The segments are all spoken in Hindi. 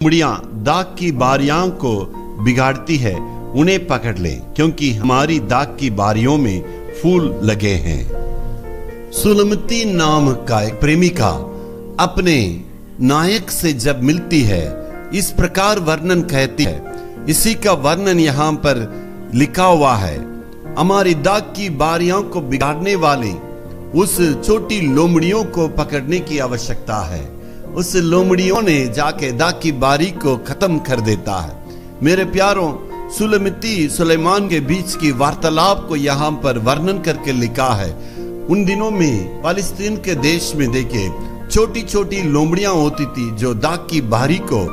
लोमड़ियां दाग की बारियां को बिगाड़ती है, उन्हें पकड़ ले, क्योंकि हमारी दाग की बारियों में फूल लगे हैं। सुलमती नाम का एक प्रेमिका अपने नायक से जब मिलती है, इस प्रकार वर्णन कहती है। इसी का वर्णन यहाँ पर लिखा हुआ है। हमारी दाग की बारियों को बिगाड़ने वाली उस छोटी लोमड़ियों को पकड़ने की आवश्यकता है। उस लोमड़ियों ने जाके दाग की बारी को खत्म कर देता है। मेरे प्यारों, सुलमती सुलेमान के बीच की वार्तालाप को यहाँ पर वर्णन करके लिखा है। उन दिनों में फालिस्तीन के देश में देखिए, छोटी छोटी लोमड़ियां होती थी जो दाग की बारी को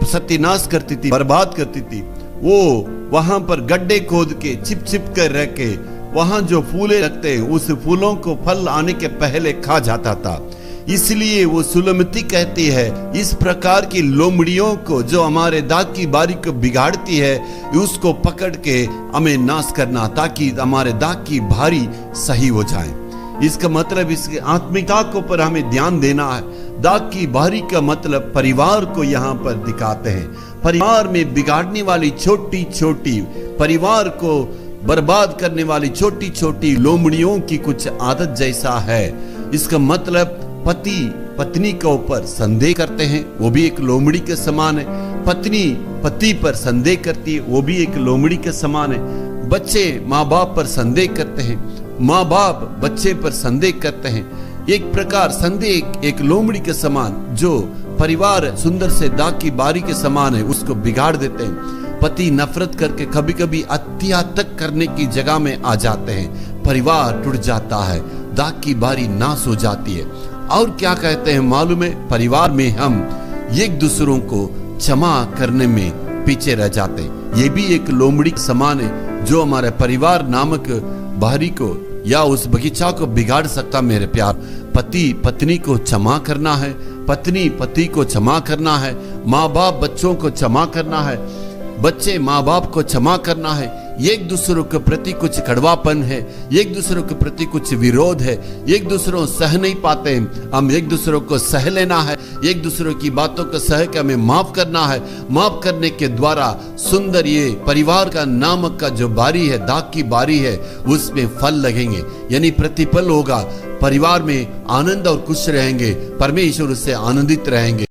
सत्यानाश करती थी, बर्बाद करती थी। वो वहां पर गड्ढे खोद के छिप छिप कर रह के वहां जो फूले रखते, उस फूलों को फल आने के पहले खा जाता था। इसलिए वो सुलमती कहती है, इस प्रकार की लोमड़ियों को जो हमारे दाग की बारी को बिगाड़ती है, उसको पकड़ के हमें नाश करना, ताकि हमारे दाग की बारी सही हो जाए। इसका मतलब इसके आत्मिकता को पर हमें ध्यान देना है। दाग की बारी का मतलब परिवार को यहाँ पर दिखाते हैं। परिवार में बिगाड़ने वाली छोटी छोटी, परिवार को बर्बाद करने वाली छोटी छोटी लोमड़ियों की कुछ आदत जैसा है। इसका मतलब पति पत्नी के ऊपर संदेह करते हैं, वो भी एक लोमड़ी के समान है। पत्नी पति पर संदेह करती है, वो भी एक लोमड़ी के समान है। बच्चे माँ बाप पर संदेह करते हैं, माँ बाप बच्चे पर संदेह करते हैं। एक प्रकार संदेह एक लोमड़ी के समान, जो परिवार सुंदर से दाग की बारी के समान है, उसको बिगाड़ देते हैं। पति नफरत करके कभी कभी हत्या तक करने की जगह में आ जाते हैं। परिवार टूट जाता है, दाग की बारी नाश हो जाती है। और क्या कहते हैं मालूम है? परिवार में हम एक दूसरों को क्षमा करने में पीछे रह जाते हैं। ये भी एक लोमड़ी समान है, जो हमारे परिवार नामक बारी को या उस बगीचा को बिगाड़ सकता। मेरे प्यार, पति पत्नी को क्षमा करना है, पत्नी पति को क्षमा करना है, माँ बाप बच्चों को क्षमा करना है, बच्चे माँ बाप को क्षमा करना है। एक दूसरों के प्रति कुछ कड़वापन है, एक दूसरों के प्रति कुछ विरोध है, एक दूसरों सह नहीं पाते हैं, हम एक दूसरों को सह लेना है, एक दूसरों की बातों को सह के हमें माफ करना है। माफ करने के द्वारा सुंदर ये परिवार का नामक का जो बारी है, दाग की बारी है, उसमें फल लगेंगे, यानी प्रतिफल होगा। परिवार में आनंद और खुश रहेंगे, परमेश्वर उससे आनंदित रहेंगे।